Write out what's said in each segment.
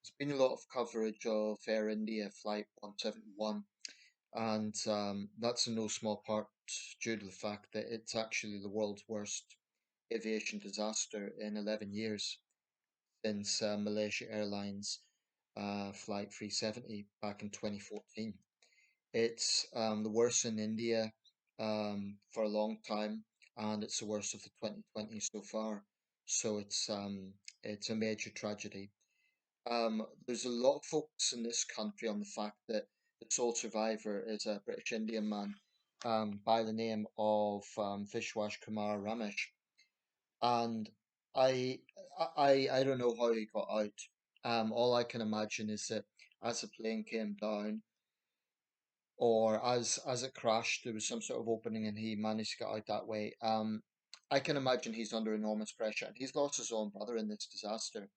There's been a lot of coverage of Air India Flight 171, and that's in no small part due to the fact that it's actually the world's worst aviation disaster in 11 years since Malaysia Airlines Flight 370 back in 2014. It's the worst in India for a long time, and it's the worst of the 2020s so far. So it's a major tragedy. There's a lot of focus in this country on the fact that the sole survivor is a British Indian man by the name of Vishwash Kumar Ramesh, and I, I don't know how he got out. All I can imagine is that as the plane came down, or as it crashed, there was some sort of opening, and he managed to get out that way. I can imagine he's under enormous pressure, and he's lost his own brother in this disaster.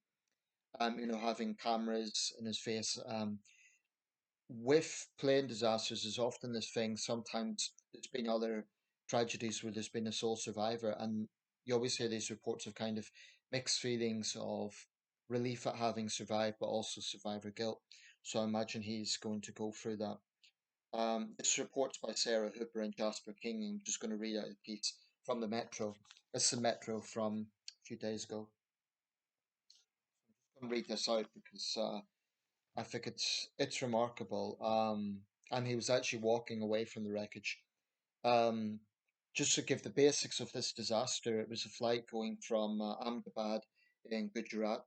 Having cameras in his face. With plane disasters, there's often this thing. Sometimes there's been other tragedies where there's been a sole survivor, and you always hear these reports of kind of mixed feelings of relief at having survived, but also survivor guilt. So I imagine he's going to go through that. This report's by Sarah Hooper and Jasper King. I'm just going to read out a piece from the Metro. This is the Metro from a few days ago. I'm going to read this out because I think it's remarkable. And he was actually walking away from the wreckage. Um, just to give the basics of this disaster, it was a flight going from Ahmedabad in Gujarat,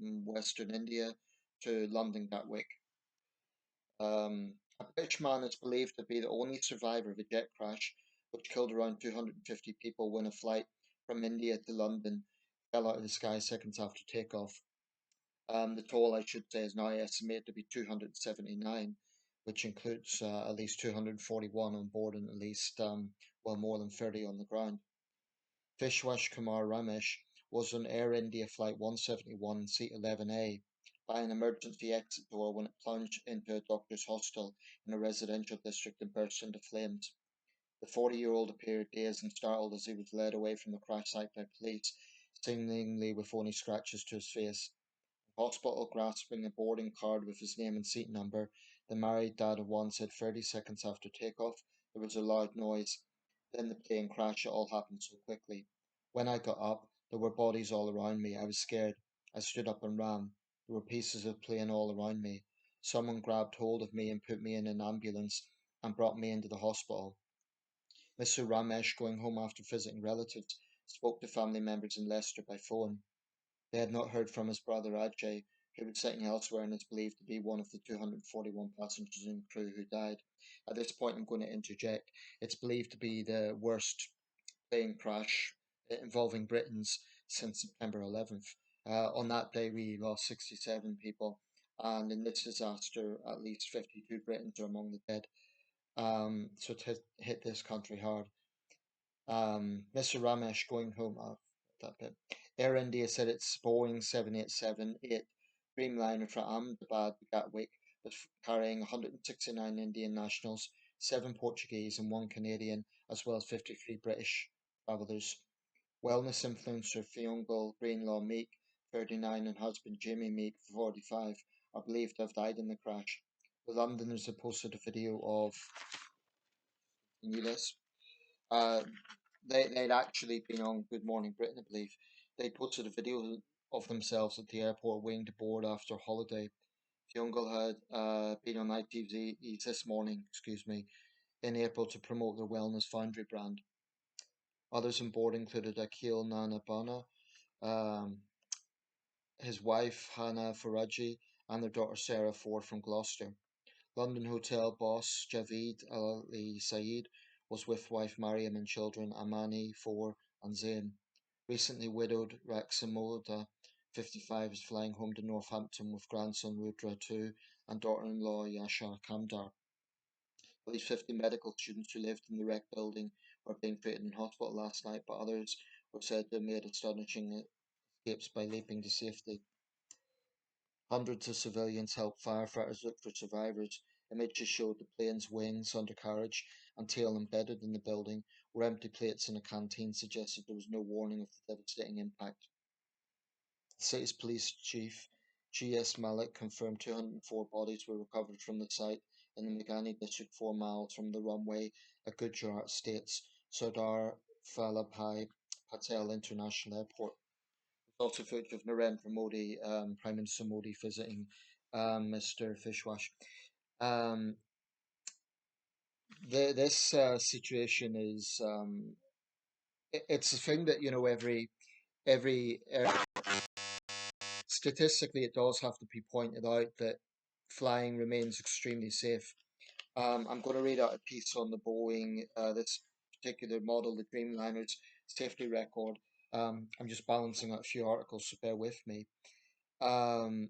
in Western India, to London Gatwick. A British man is believed to be the only survivor of a jet crash, which killed around 250 people when a flight from India to London fell out of the sky seconds after takeoff. The toll, I should say, is now estimated to be 279, which includes at least 241 on board and at least, more than 30 on the ground. Vishwash Kumar Ramesh was on Air India Flight 171, seat 11A, by an emergency exit door when it plunged into a doctor's hostel in a residential district and burst into flames. The 40-year-old appeared dazed and startled as he was led away from the crash site by police, seemingly with only scratches to his face. Hospital grasping a boarding card with his name and seat number, the married dad of one said 30 seconds after takeoff there was a loud noise. Then the plane crashed. It all happened so quickly. When I got up, there were bodies all around me. I was scared. I stood up and ran. There were pieces of plane all around me. Someone grabbed hold of me and put me in an ambulance and brought me into the hospital. Mr. Ramesh, going home after visiting relatives, spoke to family members in Leicester by phone. They had not heard from his brother Ajay, who was sitting elsewhere and is believed to be one of the 241 passengers and crew who died. At this point, I'm going to interject. It's believed to be the worst plane crash involving Britons since September 11th. On that day, we lost 67 people, and in this disaster, at least 52 Britons are among the dead. So it hit this country hard. Mr. Ramesh going home that bit. Air India said its Boeing 787-8 Dreamliner from Ahmedabad to Gatwick was carrying 169 Indian nationals, 7 Portuguese and 1 Canadian, as well as 53 British travellers. Wellness influencer Fiongal Greenlaw Meek, 39, and husband Jimmy Meek, 45, are believed to have died in the crash. The Londoners have posted a video of this. Uh, they'd actually been on Good Morning Britain, I believe. They posted a video of themselves at the airport waiting to board after a holiday. Jungle had been on ITV this morning, excuse me, in April to promote their Wellness Foundry brand. Others on board included Akhil Nanabana, um, his wife Hannah Faraji, and their daughter Sarah Ford from Gloucester. London hotel boss Javed Ali Saeed was with wife Mariam and children Amani, 4, and Zain. Recently widowed Raxamoda, 55, is flying home to Northampton with grandson Rudra, 2, and daughter-in-law Yasha Kamdar. At least 50 medical students who lived in the wrecked building were being treated in hospital last night, but others were said to have made astonishing escapes by leaping to safety. Hundreds of civilians helped firefighters look for survivors. Images showed the plane's wings, undercarriage, and tail embedded in the building, where empty plates in a canteen suggested there was no warning of the devastating impact. The city's police chief, GS Malik confirmed 204 bodies were recovered from the site in the Meghani district 4 miles from the runway at Gujarat State's Sardar Vallabhbhai Patel International Airport. There's also footage of Narendra Modi, Prime Minister Modi, visiting Mr. Fishwash. Um, this situation is it's a thing that every statistically it does have to be pointed out that flying remains extremely safe. I'm going to read out a piece on the Boeing, this particular model, the Dreamliner's safety record. I'm just balancing out a few articles, so bear with me. Um,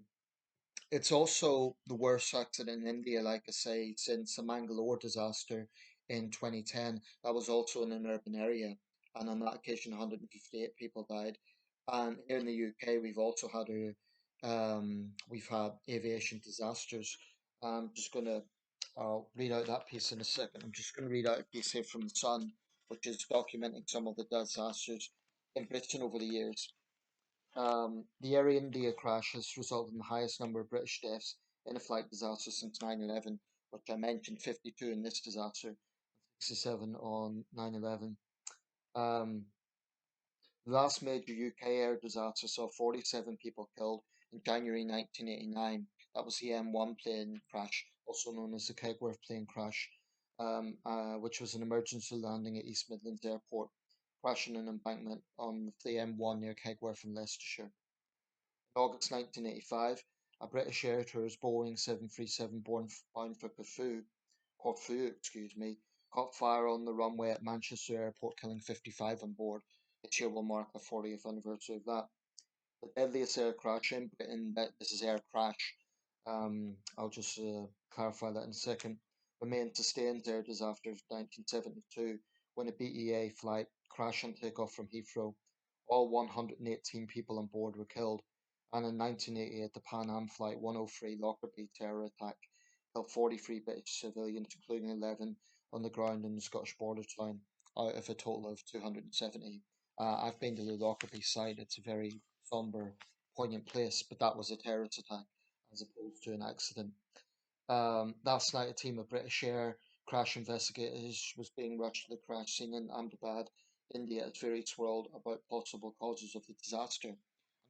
it's also the worst accident in India, like I say, since the Mangalore disaster in 2010. That was also in an urban area, and on that occasion, 158 people died. And here in the UK, we've had aviation disasters. I'm just gonna I'll read out that piece in a second. I'm just gonna read out a piece here from the Sun, which is documenting some of the disasters in Britain over the years. The Air India crash has resulted in the highest number of British deaths in a flight disaster since 9/11, which I mentioned 52 in this disaster, 67 on 9/11. Um, the last major UK air disaster saw 47 people killed in January 1989. That was the M1 plane crash, also known as the Kegworth plane crash, which was an emergency landing at East Midlands Airport, crashing an embankment on the M1 near Kegworth in Leicestershire. In August 1985, a British Air Tours Boeing 737 bound for Corfu, caught fire on the runway at Manchester Airport, killing 55 on board. This year will mark the 40th anniversary of that. The deadliest air crash in Britain, this is air crash, I'll just clarify that in a second, remains Sustained air disaster of 1972 when a BEA flight crashed on takeoff from Heathrow. All 118 people on board were killed. And in 1988, the Pan Am Flight 103 Lockerbie terror attack killed 43 British civilians, including 11 on the ground in the Scottish border town, out of a total of 270. I've been to the Lockerbie site. It's a very somber, poignant place, but that was a terrorist attack as opposed to an accident. Last night, a team of British Air crash investigators was being rushed to the crash scene in Ahmedabad, India, as various swirled about possible causes of the disaster.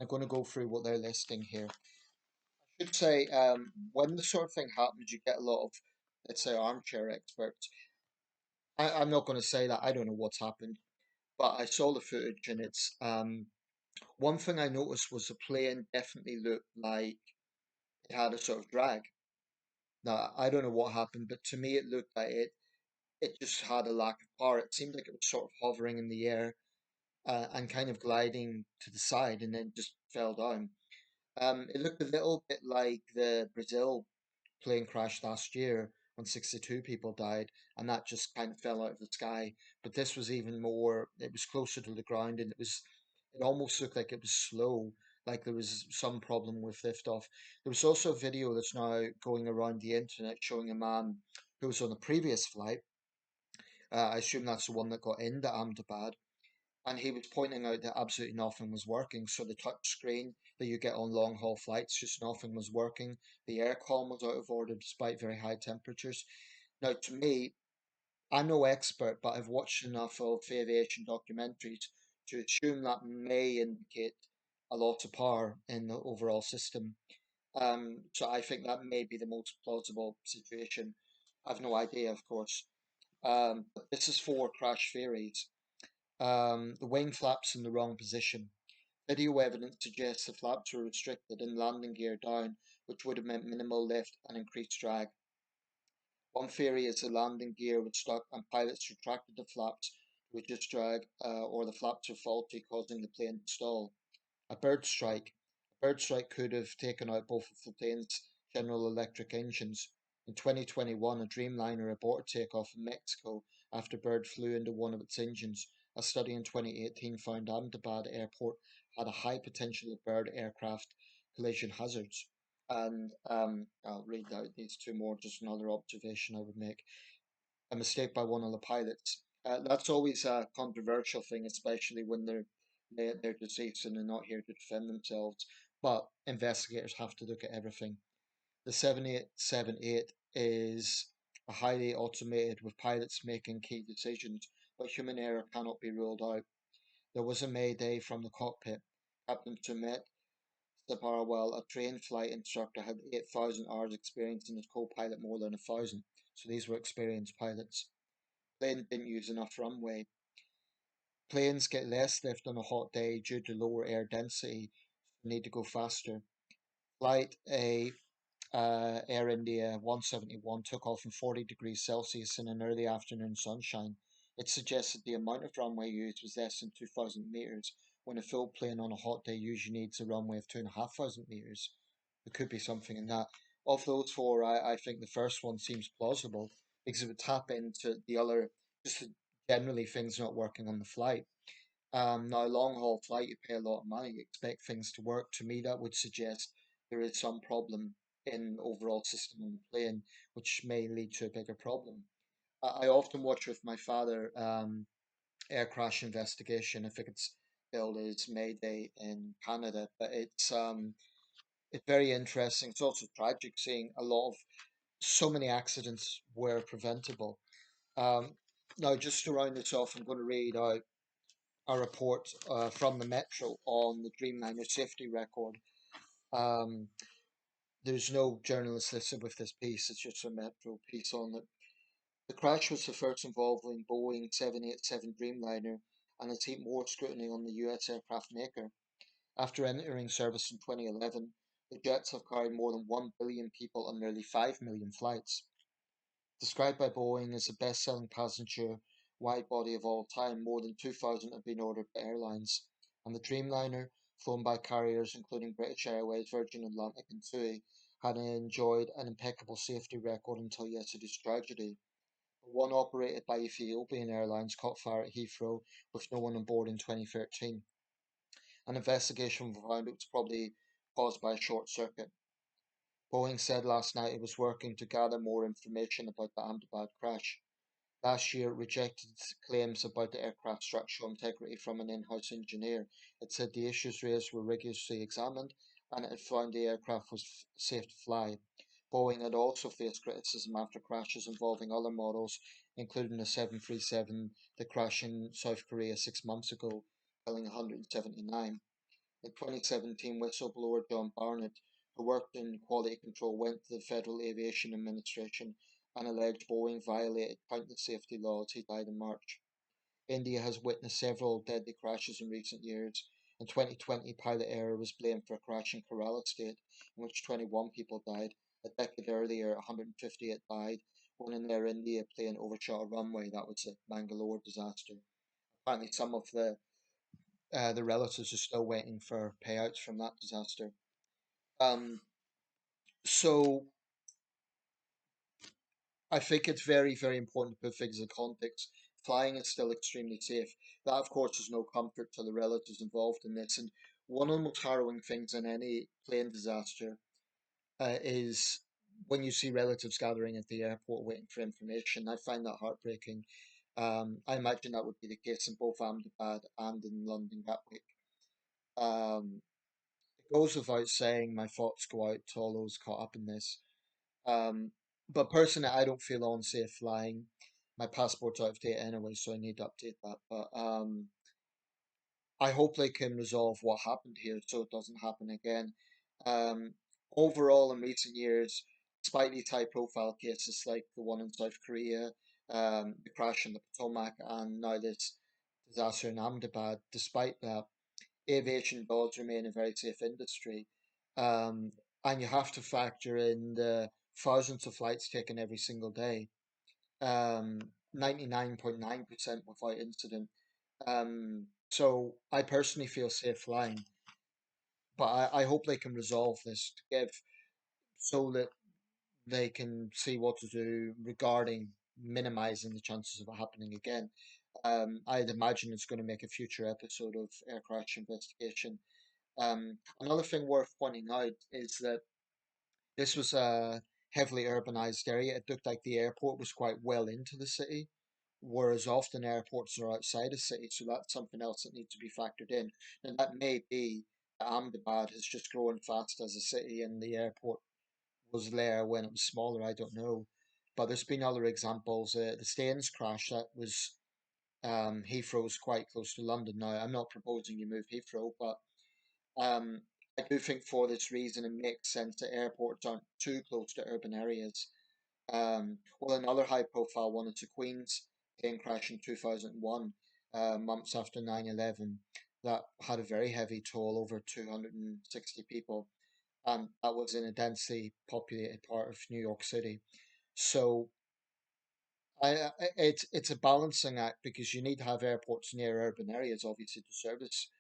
I'm going to go through what they're listing here. I should say, when this sort of thing happens, you get a lot of, let's say, armchair experts. I'm not going to say that I don't know what's happened, but I saw the footage and it's one thing I noticed was the plane definitely looked like it had a sort of drag. Now, I don't know what happened, but to me it looked like it just had a lack of power. It seemed like it was sort of hovering in the air and kind of gliding to the side and then just fell down. It looked a little bit like the Brazil plane crash last year when 62 people died, and that just kind of fell out of the sky. But this was even more, it was closer to the ground, and it almost looked like it was slow, like there was some problem with liftoff. There was also a video that's now going around the internet showing a man who was on a previous flight. I assume that's the one that got into Ahmedabad, and he was pointing out that absolutely nothing was working. So the touch screen that you get on long haul flights, just nothing was working. The aircon was out of order despite very high temperatures. Now, to me, I'm no expert, but I've watched enough of aviation documentaries to assume that may indicate a lot of power in the overall system. So I think that may be the most plausible situation. I've no idea, of course. But this is for crash theories. The wing flaps in the wrong position. Video evidence suggests the flaps were restricted and landing gear down, which would have meant minimal lift and increased drag. One theory is the landing gear was stuck and pilots retracted the flaps to reduce drag, or the flaps were faulty, causing the plane to stall. A bird strike. A bird strike could have taken out both of the plane's General Electric engines. In 2021, a Dreamliner aborted takeoff in Mexico after bird flew into one of its engines. A study in 2018 found Ahmedabad Airport had a high potential of bird aircraft collision hazards. And I'll read out these two more, just another observation I would make. A mistake by one of the pilots. That's always a controversial thing, especially when they're deceased and they're not here to defend themselves. but investigators have to look at everything. The 7878 is highly automated with pilots making key decisions, but human error cannot be ruled out. There was a mayday from the cockpit. Captain Sumet Sabharwal, a trained flight instructor, had 8,000 hours experience and his co-pilot more than 1,000. So these were experienced pilots. Plane didn't use enough runway. Planes get less lift on a hot day due to lower air density, so need to go faster. Flight A Air India 171 took off in 40 degrees Celsius in an early afternoon sunshine. It suggested the amount of runway used was less than 2,000 meters, when a full plane on a hot day usually needs a runway of 2,500 meters. There could be something in that. Of those four, I think the first one seems plausible because it would tap into the other, just generally things not working on the flight. Now, long haul flight, you pay a lot of money, you expect things to work. To me, that would suggest there is some problem in overall system on the plane, which may lead to a bigger problem. I often watch with my father air crash investigation. I think it's billed as Mayday in Canada, but it's very interesting. It's also tragic seeing a lot of so many accidents were preventable. Um, Now, just to round this off, I'm going to read out a report from the Metro on the Dreamliner safety record. Um, there's no journalist listed with this piece, it's just a Metro piece on it. The crash was the first involving Boeing 787 Dreamliner and has heaped more scrutiny on the US aircraft maker. After entering service in 2011, the jets have carried more than 1 billion people on nearly 5 million flights. Described by Boeing as the best selling passenger wide-body of all time, more than 2,000 have been ordered by airlines, and the Dreamliner, flown by carriers including British Airways, Virgin Atlantic and TUI, had enjoyed an impeccable safety record until yesterday's tragedy. One operated by Ethiopian Airlines caught fire at Heathrow with no one on board in 2013. An investigation found it was probably caused by a short circuit. Boeing said last night it was working to gather more information about the Ahmedabad crash. Last year, it rejected claims about the aircraft's structural integrity from an in-house engineer. It said the issues raised were rigorously examined and it found the aircraft was safe to fly. Boeing had also faced criticism after crashes involving other models, including the 737 that crashed in South Korea 6 months ago, killing 179. In 2017, whistleblower John Barnett, who worked in quality control, went to the Federal Aviation Administration and alleged Boeing violated countless safety laws. He died in March. India has witnessed several deadly crashes in recent years. In 2020, pilot error was blamed for a crash in Kerala state, in which 21 people died. A decade earlier, 158 died when an Air India plane overshot a runway. That was the Bangalore disaster. Apparently, some of the relatives are still waiting for payouts from that disaster. Um, so I think it's very, very important to put things in context. Flying is still extremely safe. That, of course, is no comfort to the relatives involved in this. And one of the most harrowing things in any plane disaster is when you see relatives gathering at the airport waiting for information. I find that heartbreaking. I imagine that would be the case in both Ahmedabad and in London Gatwick. Um, it goes without saying, my thoughts go out to all those caught up in this. Um, but personally, I don't feel unsafe flying. My passport's out of date anyway, so I need to update that. But I hope they can resolve what happened here so it doesn't happen again. Um, Overall, in recent years, despite these high-profile cases like the one in South Korea, the crash in the Potomac, and now this disaster in Ahmedabad, despite that, aviation does remain a very safe industry. Um, and you have to factor in the thousands of flights taken every single day. 99.9% without incident. So I personally feel safe flying, but I hope they can resolve this to give so that they can see what to do regarding minimizing the chances of it happening again. I'd imagine it's going to make a future episode of air crash investigation. Another thing worth pointing out is that this was a heavily urbanized area. It looked like the airport was quite well into the city, whereas often airports are outside a city, so that's something else that needs to be factored in. And that may be Ahmedabad has just grown fast as a city, and the airport was there when it was smaller. I don't know, but there's been other examples. The Staines crash that was Heathrow's quite close to London now. I'm not proposing you move Heathrow, but um, I do think for this reason it makes sense that airports aren't too close to urban areas. Well, another high-profile one is the Queen's plane crash in 2001, months after 9/11. That had a very heavy toll, over 260 people, and that was in a densely populated part of New York City. So it's a balancing act because you need to have airports near urban areas, obviously, to service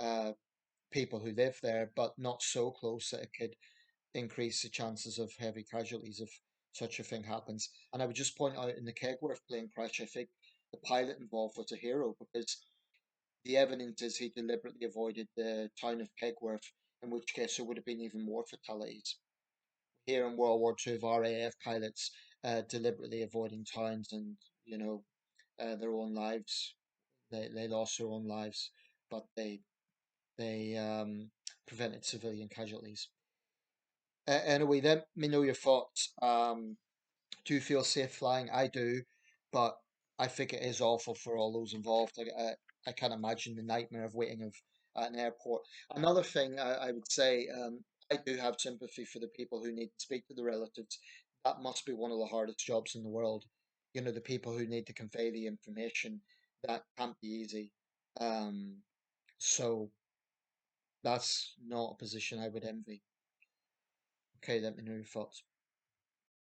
uh, people who live there, but not so close that it could increase the chances of heavy casualties if such a thing happens. And I would just point out in the Kegworth plane crash, I think the pilot involved was a hero because the evidence is he deliberately avoided the town of Kegworth, in which case there would have been even more fatalities. Here in World War II, of RAF pilots deliberately avoiding towns and, you know, their own lives. They lost their own lives, but they prevented civilian casualties. Anyway, let me know your thoughts. Do you feel safe flying? I do, but I think it is awful for all those involved. I can't imagine the nightmare of waiting at an airport. Another thing I would say, I do have sympathy for the people who need to speak to the relatives. That must be one of the hardest jobs in the world. You know, the people who need to convey the information. That can't be easy. Um, so that's not a position I would envy. Okay, let me know your thoughts.